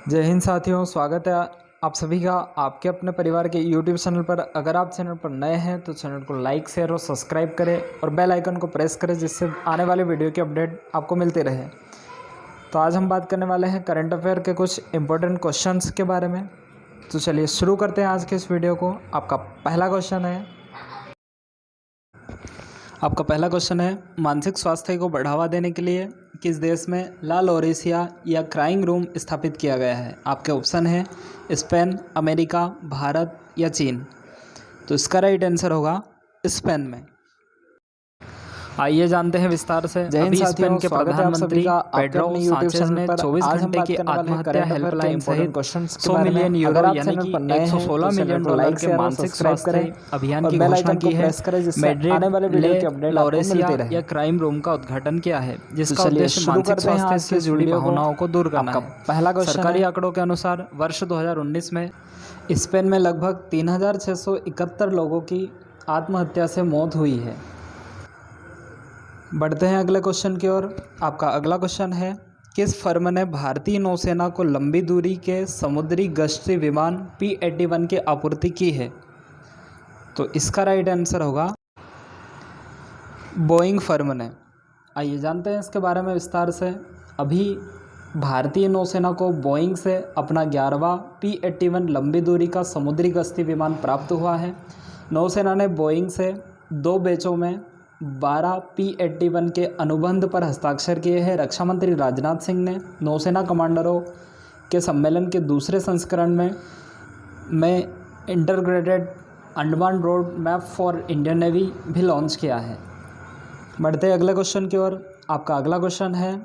जय हिंद साथियों, स्वागत है आप सभी का आपके अपने परिवार के YouTube चैनल पर। अगर आप चैनल पर नए हैं तो चैनल को लाइक, शेयर और सब्सक्राइब करें और बेल आइकन को प्रेस करें, जिससे आने वाले वीडियो की अपडेट आपको मिलते रहे। तो आज हम बात करने वाले हैं करंट अफेयर के कुछ इंपॉर्टेंट क्वेश्चंस के बारे में। तो चलिए शुरू करते हैं आज के इस वीडियो को। आपका पहला क्वेश्चन है मानसिक स्वास्थ्य को बढ़ावा देने के लिए किस देश में ला लोरेसिया या क्राइंग रूम स्थापित किया गया है। आपके ऑप्शन है स्पेन, अमेरिका, भारत या चीन। तो इसका राइट आंसर होगा स्पेन में। आइए जानते हैं विस्तार से। अभी स्पेन के प्रधानमंत्री पेड्रो सांचेज ने 24 घंटे की आत्महत्या हेल्पलाइन सहित 100 मिलियन यूरो यानी कि 116 मिलियन डॉलर के मानसिक स्वास्थ्य अभियान की घोषणा की है। मैड्रिड ले लोरेसिया या क्राइम रूम का उद्घाटन किया है, जिसका उद्देश्य मानसिक स्वास्थ्य से जुड़ी भावनाओं को दूर करना है। पहला क्वेश्चन, सरकारी आंकड़ों के अनुसार वर्ष 2019 में स्पेन में लगभग 3671 लोगों की आत्महत्या से मौत हुई है। बढ़ते हैं अगले क्वेश्चन की ओर। आपका अगला क्वेश्चन है किस फर्म ने भारतीय नौसेना को लंबी दूरी के समुद्री गश्ती विमान P-81 की आपूर्ति की है। तो इसका राइट आंसर होगा बोइंग फर्म ने। आइए जानते हैं इसके बारे में विस्तार से। अभी भारतीय नौसेना को बोइंग से अपना 11वां P-81 लंबी दूरी का समुद्री गश्ती विमान प्राप्त हुआ है। नौसेना ने बोइंग से 2 बैचों में 12 P-81 के अनुबंध पर हस्ताक्षर किए हैं। रक्षा मंत्री राजनाथ सिंह ने नौसेना कमांडरों के सम्मेलन के दूसरे संस्करण में integrated Andaman road map for Indian navy भी लॉन्च किया है। बढ़ते हैं अगले क्वेश्चन की ओर। आपका अगला क्वेश्चन है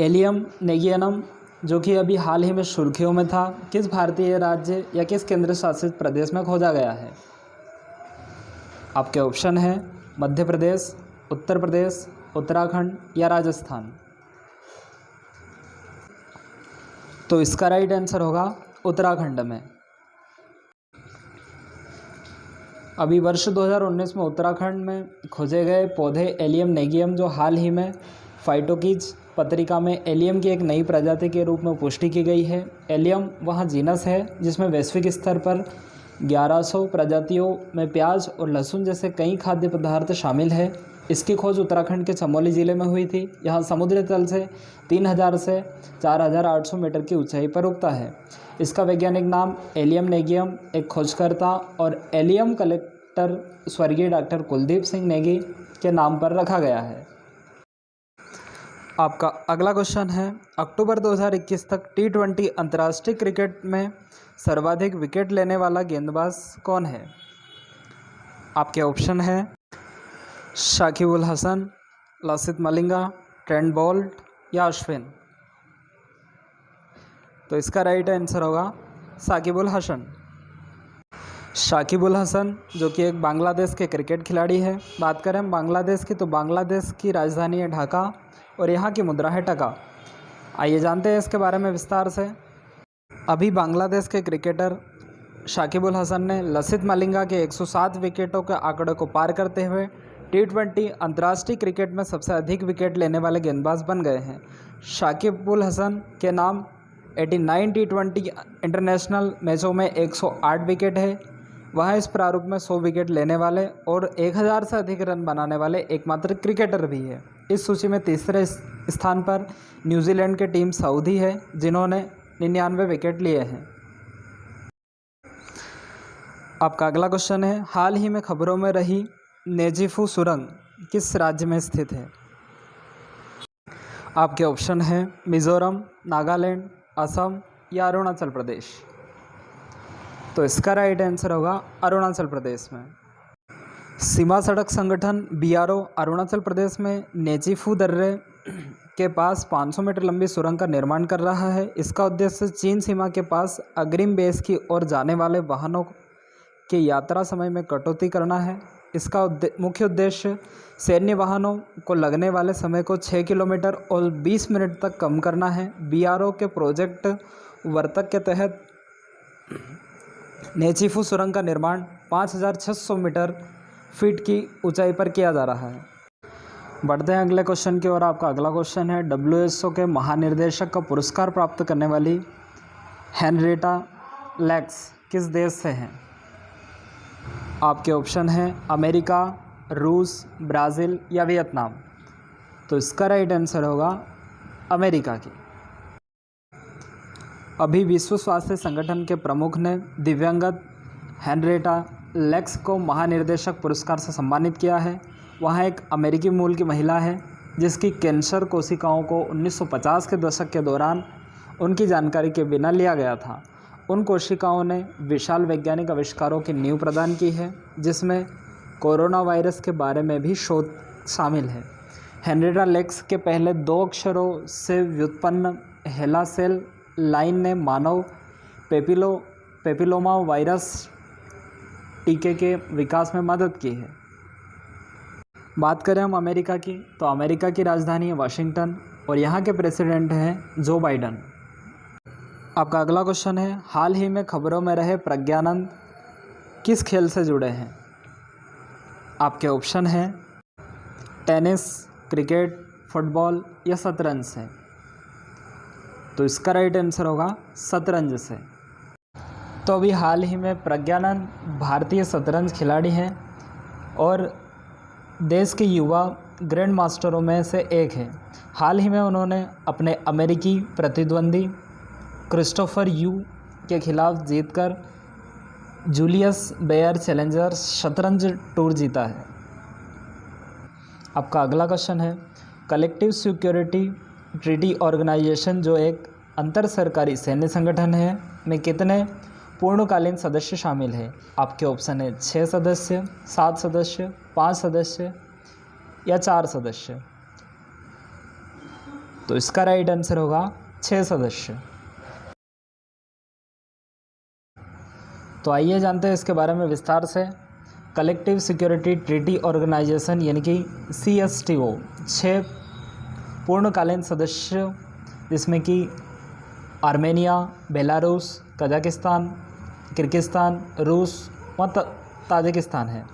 एलियम नेगियनम, जो कि अभी हाल ही में सुर्खियों में था, किस भारतीय राज्य या किस केंद्र शासित प्रदेश में खोजा गया है। आपके ऑप्शन है मध्य प्रदेश, उत्तर प्रदेश, उत्तराखंड या राजस्थान। तो इसका राइट आंसर होगा उत्तराखंड में। अभी वर्ष 2019 में उत्तराखंड में खोजे गए पौधे एलियम नेगियम, जो हाल ही में फाइटोकीज पत्रिका में एलियम की एक नई प्रजाति के रूप में पुष्टि की गई है। एलियम वह जीनस है जिसमें वैश्विक स्तर पर 1100 प्रजातियों में प्याज और लहसुन जैसे कई खाद्य पदार्थ शामिल है। इसकी खोज उत्तराखंड के चमोली ज़िले में हुई थी। यहाँ समुद्री तल से 3000 से 4800 मीटर की ऊंचाई पर उगता है। इसका वैज्ञानिक नाम एलियम नेगियम एक खोजकर्ता और एलियम कलेक्टर स्वर्गीय डॉक्टर कुलदीप सिंह नेगी के नाम पर रखा गया है। आपका अगला क्वेश्चन है अक्टूबर 2021 तक T20 अंतर्राष्ट्रीय क्रिकेट में सर्वाधिक विकेट लेने वाला गेंदबाज कौन है। आपके ऑप्शन है शाकिब उल हसन, लसित मलिंगा, ट्रेंट बोल्ट या अश्विन। तो इसका राइट आंसर होगा शाकिब उल हसन। शाकिब उल हसन जो कि एक बांग्लादेश के क्रिकेट खिलाड़ी है। बात करें बांग्लादेश की, तो बांग्लादेश की राजधानी है ढाका और यहाँ की मुद्रा है टका। आइए जानते हैं इसके बारे में विस्तार से। अभी बांग्लादेश के क्रिकेटर शाकिब उल हसन ने लसित मलिंगा के 107 विकेटों के आंकड़े को पार करते हुए T20 अंतर्राष्ट्रीय क्रिकेट में सबसे अधिक विकेट लेने वाले गेंदबाज बन गए हैं। शाकिब उल हसन के नाम 89 T20 इंटरनेशनल मैचों में 108 विकेट है। वह इस प्रारूप में 100 विकेट लेने वाले और 1000 से अधिक रन बनाने वाले एकमात्र क्रिकेटर भी है। इस सूची में तीसरे स्थान पर न्यूजीलैंड की टीम सऊदी है, जिन्होंने 99 विकेट लिए हैं। आपका अगला क्वेश्चन है हाल ही में खबरों में रही नेजीफू सुरंग किस राज्य में स्थित है। आपके ऑप्शन है मिजोरम, नागालैंड, असम या अरुणाचल प्रदेश। तो इसका राइट आंसर होगा अरुणाचल प्रदेश में। सीमा सड़क संगठन BRO अरुणाचल प्रदेश में नेजीफू दर्रे के पास 500 मीटर लंबी सुरंग का निर्माण कर रहा है। इसका उद्देश्य चीन सीमा के पास अग्रिम बेस की ओर जाने वाले वाहनों के यात्रा समय में कटौती करना है। इसका मुख्य उद्देश्य सैन्य वाहनों को लगने वाले समय को 6 किलोमीटर और 20 मिनट तक कम करना है। BRO के प्रोजेक्ट वर्तक के तहत नेजीफू सुरंग का निर्माण 5600 मीटर फीट की ऊंचाई पर किया जा रहा है। बढ़ते हैं अगले क्वेश्चन की ओर। आपका अगला क्वेश्चन है WHO के महानिर्देशक का पुरस्कार प्राप्त करने वाली हेनरिटा लैक्स किस देश से हैं? आपके ऑप्शन हैं अमेरिका, रूस, ब्राज़ील या वियतनाम। तो इसका राइट आंसर होगा अमेरिका की। अभी विश्व स्वास्थ्य संगठन के प्रमुख ने दिव्यांगत हेनरिटा लैक्स को महानिर्देशक पुरस्कार से सम्मानित किया है। वह एक अमेरिकी मूल की महिला है जिसकी कैंसर कोशिकाओं को 1950 के दशक के दौरान उनकी जानकारी के बिना लिया गया था। उन कोशिकाओं ने विशाल वैज्ञानिक आविष्कारों की नींव प्रदान की है, जिसमें कोरोना वायरस के बारे में भी शोध शामिल है। हेनरिटा लैक्स के पहले 2 अक्षरों से व्युत्पन्न हेला सेल लाइन ने मानव पेपिलोमा वायरस टीके के विकास में मदद की है। बात करें हम अमेरिका की, तो अमेरिका की राजधानी है वाशिंगटन और यहाँ के प्रेसिडेंट हैं जो बाइडन। आपका अगला क्वेश्चन है, हाल ही में खबरों में रहे प्रज्ञानंद किस खेल से जुड़े हैं? आपके ऑप्शन हैं टेनिस, क्रिकेट, फुटबॉल या शतरंज से। तो इसका राइट आंसर होगा शतरंज से। तो अभी हाल ही में प्रज्ञानंद भारतीय शतरंज खिलाड़ी हैं और देश के युवा ग्रैंड मास्टरों में से एक हैं। हाल ही में उन्होंने अपने अमेरिकी प्रतिद्वंदी क्रिस्टोफर यू के खिलाफ जीतकर जूलियस बेयर चैलेंजर शतरंज टूर जीता है। आपका अगला क्वेश्चन है, कलेक्टिव सिक्योरिटी ट्रीटी ऑर्गेनाइजेशन जो एक अंतर सरकारी सैन्य संगठन है में कितने पूर्णकालीन सदस्य शामिल है? आपके ऑप्शन है 6 सदस्य, 7 सदस्य, 5 सदस्य या 4 सदस्य। तो इसका राइट आंसर होगा 6 सदस्य। तो आइए जानते हैं इसके बारे में विस्तार से। कलेक्टिव सिक्योरिटी ट्रीटी ऑर्गेनाइजेशन यानी कि CSTO 6 पूर्णकालीन सदस्य, जिसमें कि आर्मेनिया, बेलारूस, कजाकिस्तान, किर्गिस्तान, रूस व ताजिकिस्तान है,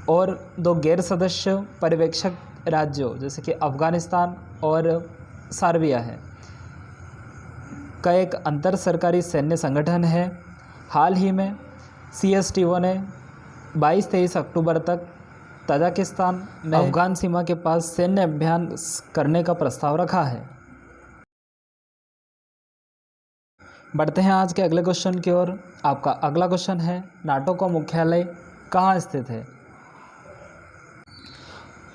और 2 गैर सदस्य पर्यवेक्षक राज्यों जैसे कि अफ़गानिस्तान और सर्बिया है का एक अंतर सरकारी सैन्य संगठन है। हाल ही में CSTO ने 22-23 अक्टूबर तक ताजिकिस्तान में अफगान सीमा के पास सैन्य अभियान करने का प्रस्ताव रखा है। बढ़ते हैं आज के अगले क्वेश्चन की ओर। आपका अगला क्वेश्चन है, नाटो का मुख्यालय कहाँ स्थित है?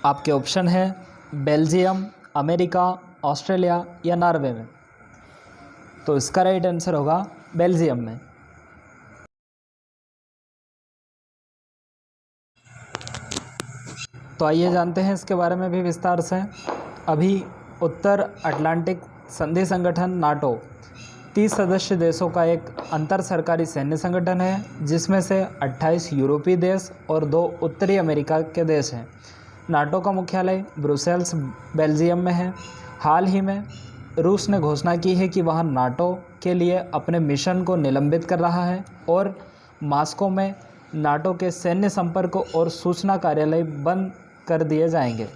आपके ऑप्शन है बेल्जियम, अमेरिका, ऑस्ट्रेलिया या नॉर्वे में। तो इसका राइट आंसर होगा बेल्जियम में। तो आइए जानते हैं इसके बारे में भी विस्तार से। अभी उत्तर अटलांटिक संधि संगठन नाटो 30 सदस्य देशों का एक अंतर सरकारी सैन्य संगठन है, जिसमें से 28 यूरोपीय देश और 2 उत्तरी अमेरिका के देश हैं। नाटो का मुख्यालय ब्रुसेल्स, बेल्जियम में है। हाल ही में रूस ने घोषणा की है कि वह नाटो के लिए अपने मिशन को निलंबित कर रहा है और मॉस्को में नाटो के सैन्य संपर्क और सूचना कार्यालय बंद कर दिए जाएंगे।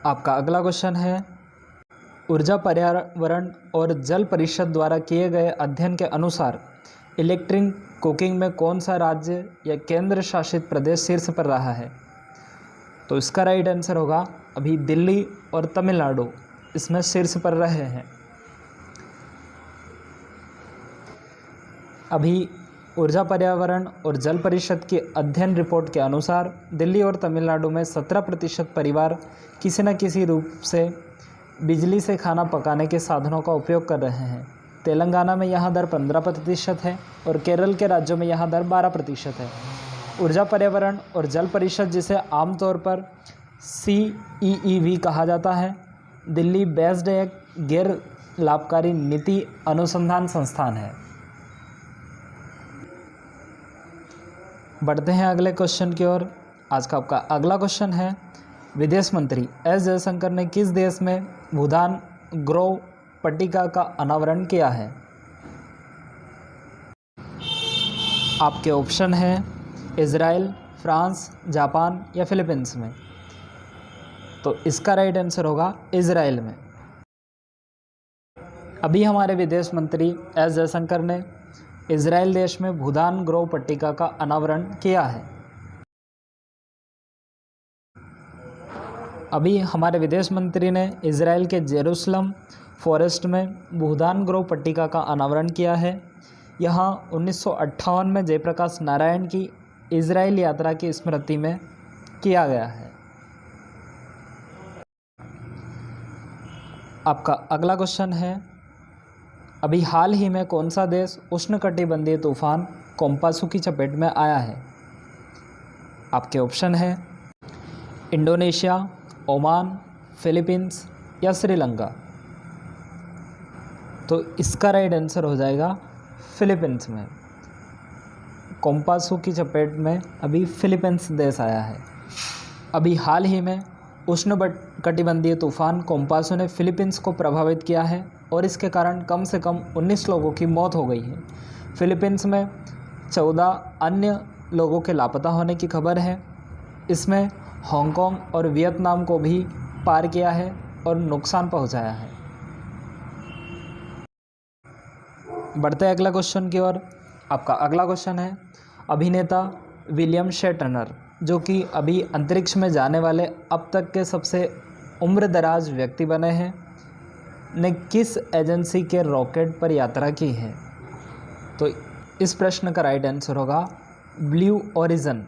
आपका अगला क्वेश्चन है, ऊर्जा, पर्यावरण और जल परिषद द्वारा किए गए अध्ययन के अनुसार इलेक्ट्रिक कुकिंग में कौन सा राज्य या केंद्र शासित प्रदेश शीर्ष पर रहा है? तो इसका राइट आंसर होगा अभी दिल्ली और तमिलनाडु इसमें शीर्ष पर रहे हैं। अभी ऊर्जा, पर्यावरण और जल परिषद की अध्ययन रिपोर्ट के अनुसार दिल्ली और तमिलनाडु में 17% परिवार किसी न किसी रूप से बिजली से खाना पकाने के साधनों का उपयोग कर रहे हैं। तेलंगाना में यह दर 15% है और केरल के राज्यों में यह दर 12% है। ऊर्जा, पर्यावरण और जल परिषद, जिसे आमतौर पर CEEV कहा जाता है, दिल्ली बेस्ड एक गैर लाभकारी नीति अनुसंधान संस्थान है। बढ़ते हैं अगले क्वेश्चन की ओर। आज का आपका अगला क्वेश्चन है, विदेश मंत्री S जयशंकर ने किस देश में भूदान ग्रोव पट्टिका का अनावरण किया है? आपके ऑप्शन है इजराइल, फ्रांस, जापान या फिलीपींस में। तो इसका राइट आंसर होगा इजराइल में। अभी हमारे विदेश मंत्री एस जयशंकर ने इजराइल देश में भूदान ग्रोव पट्टिका का अनावरण किया है। अभी हमारे विदेश मंत्री ने इजराइल के जेरूसलम फॉरेस्ट में भूदान ग्रोव पट्टिका का अनावरण किया है। यहाँ 1958 में जयप्रकाश नारायण की इजराइल यात्रा की स्मृति में किया गया है। आपका अगला क्वेश्चन है, अभी हाल ही में कौन सा देश उष्णकटिबंधीय तूफान कोम्पासू की चपेट में आया है? आपके ऑप्शन है इंडोनेशिया, ओमान, फिलीपींस या श्रीलंका। तो इसका राइट आंसर हो जाएगा फिलीपींस में। कोम्पासू की चपेट में अभी फिलीपींस देश आया है। अभी हाल ही में उष्णकटिबंधीय तूफान कोम्पासू ने फिलीपींस को प्रभावित किया है और इसके कारण कम से कम 19 लोगों की मौत हो गई है। फिलीपींस में 14 अन्य लोगों के लापता होने की खबर है। इसमें हांगकांग और वियतनाम को भी पार किया है और नुकसान पहुंचाया है। बढ़ते हैं अगला क्वेश्चन की ओर। आपका अगला क्वेश्चन है, अभिनेता विलियम शेटनर जो कि अभी अंतरिक्ष में जाने वाले अब तक के सबसे उम्रदराज व्यक्ति बने हैं, ने किस एजेंसी के रॉकेट पर यात्रा की है? तो इस प्रश्न का राइट आंसर होगा ब्लू ओरिजिन।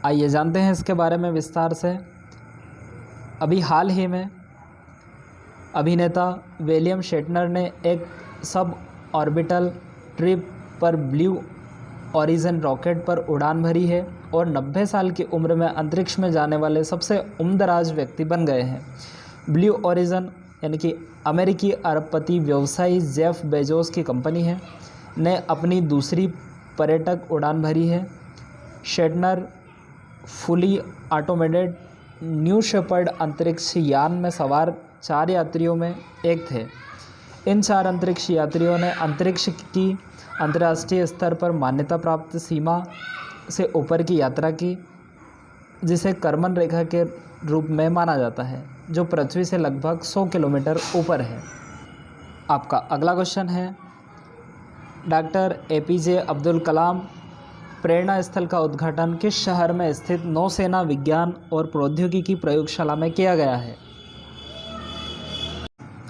आइए जानते हैं इसके बारे में विस्तार से। अभी हाल ही में अभिनेता विलियम शेटनर ने एक सब ऑर्बिटल ट्रिप पर ब्लू ओरिजिन रॉकेट पर उड़ान भरी है और 90 साल की उम्र में अंतरिक्ष में जाने वाले सबसे उम्रदराज व्यक्ति बन गए हैं। ब्लू ओरिजिन यानी कि अमेरिकी अरबपति व्यवसायी जेफ बेजोस की कंपनी है, ने अपनी दूसरी पर्यटक उड़ान भरी है। शेटनर फुली ऑटोमेटेड न्यू शेपर्ड अंतरिक्ष यान में सवार 4 यात्रियों में एक थे। इन 4 अंतरिक्ष यात्रियों ने अंतरिक्ष की अंतर्राष्ट्रीय स्तर पर मान्यता प्राप्त सीमा से ऊपर की यात्रा की, जिसे कर्मन रेखा के रूप में माना जाता है, जो पृथ्वी से लगभग 100 किलोमीटर ऊपर है। आपका अगला क्वेश्चन है, डॉक्टर एपीजे अब्दुल कलाम प्रेरणा स्थल का उद्घाटन किस शहर में स्थित नौसेना विज्ञान और प्रौद्योगिकी प्रयोगशाला में किया गया है?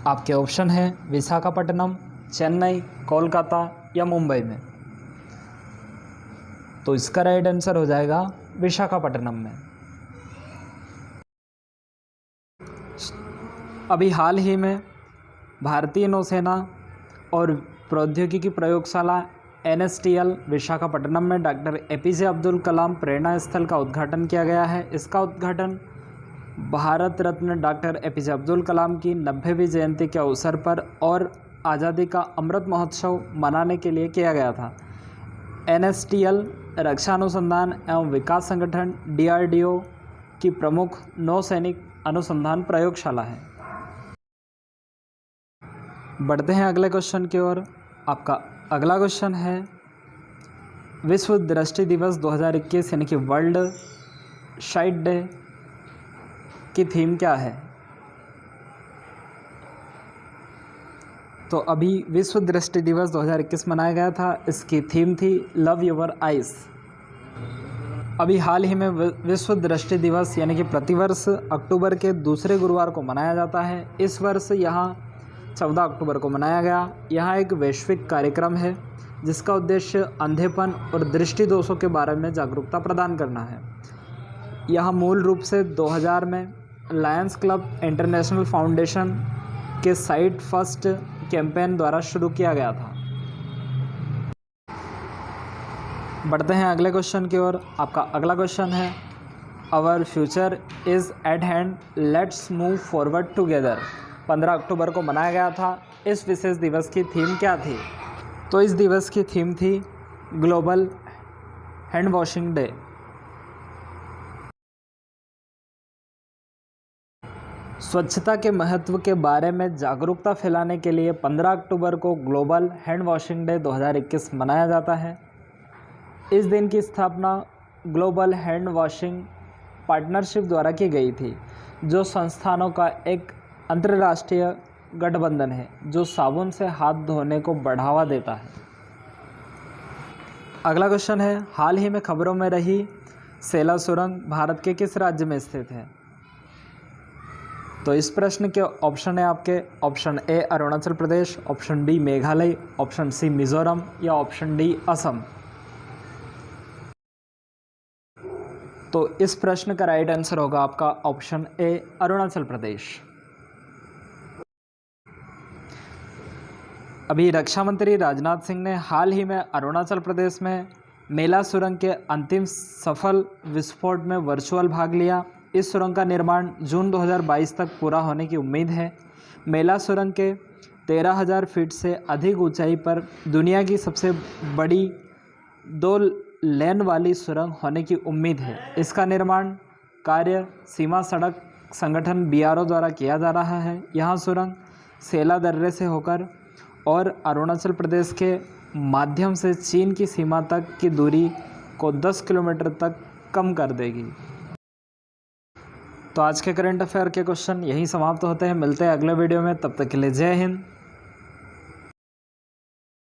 आपके ऑप्शन हैं विशाखापट्टनम, चेन्नई, कोलकाता या मुंबई में। तो इसका राइट आंसर हो जाएगा विशाखापट्टनम में। अभी हाल ही में भारतीय नौसेना और प्रौद्योगिकी प्रयोगशाला NSTL विशाखापट्टनम में डॉक्टर एपीजे अब्दुल कलाम प्रेरणा स्थल का उद्घाटन किया गया है। इसका उद्घाटन भारत रत्न डॉक्टर एपीजे अब्दुल कलाम की 90वीं जयंती के अवसर पर और आज़ादी का अमृत महोत्सव मनाने के लिए किया गया था। NSTL रक्षा अनुसंधान एवं विकास संगठन DRDO की प्रमुख नौसैनिक अनुसंधान प्रयोगशाला है। बढ़ते हैं अगले क्वेश्चन की ओर। आपका अगला क्वेश्चन है, विश्व दृष्टि दिवस 2021 यानी कि वर्ल्ड साइट डे की थीम क्या है? तो अभी विश्व दृष्टि दिवस 2021 मनाया गया था। इसकी थीम थी लव योर आइज। अभी हाल ही में विश्व दृष्टि दिवस यानी कि प्रतिवर्ष अक्टूबर के दूसरे गुरुवार को मनाया जाता है। इस वर्ष यहाँ 14 अक्टूबर को मनाया गया। यह एक वैश्विक कार्यक्रम है जिसका उद्देश्य अंधेपन और दृष्टि दोषों के बारे में जागरूकता प्रदान करना है। यह मूल रूप से 2000 में लायंस क्लब इंटरनेशनल फाउंडेशन के साइट फर्स्ट कैंपेन द्वारा शुरू किया गया था। बढ़ते हैं अगले क्वेश्चन की ओर। आपका अगला क्वेश्चन है, our future is at hand, let's move forward together 15 अक्टूबर को मनाया गया था। इस विशेष दिवस की थीम क्या थी? तो इस दिवस की थीम थी ग्लोबल हैंड वॉशिंग डे। स्वच्छता के महत्व के बारे में जागरूकता फैलाने के लिए 15 अक्टूबर को ग्लोबल हैंड वॉशिंग डे 2021 मनाया जाता है। इस दिन की स्थापना ग्लोबल हैंड वॉशिंग पार्टनरशिप द्वारा की गई थी, जो संस्थानों का एक अंतर्राष्ट्रीय गठबंधन है जो साबुन से हाथ धोने को बढ़ावा देता है? अगला क्वेश्चन है, हाल ही में खबरों में रही सेला सुरंग भारत के किस राज्य में स्थित है? तो इस प्रश्न के ऑप्शन है आपके option A Arunachal Pradesh, option B Meghalaya, option C Mizoram या ऑप्शन डी असम। तो इस प्रश्न का राइट आंसर होगा आपका ऑप्शन ए अरुणाचल प्रदेश। अभी रक्षा मंत्री राजनाथ सिंह ने हाल ही में अरुणाचल प्रदेश में मेला सुरंग के अंतिम सफल विस्फोट में वर्चुअल भाग लिया। इस सुरंग का निर्माण जून 2022 तक पूरा होने की उम्मीद है। मेला सुरंग के 13,000 फीट से अधिक ऊंचाई पर दुनिया की सबसे बड़ी 2 लेन वाली सुरंग होने की उम्मीद है। इसका निर्माण कार्य सीमा सड़क संगठन BRO द्वारा किया जा रहा है। यह सुरंग सेला दर्रे से होकर और अरुणाचल प्रदेश के माध्यम से चीन की सीमा तक की दूरी को 10 किलोमीटर तक कम कर देगी। तो आज के करंट अफेयर के क्वेश्चन यहीं समाप्त होते हैं। मिलते हैं अगले वीडियो में, तब तक के लिए जय हिंद।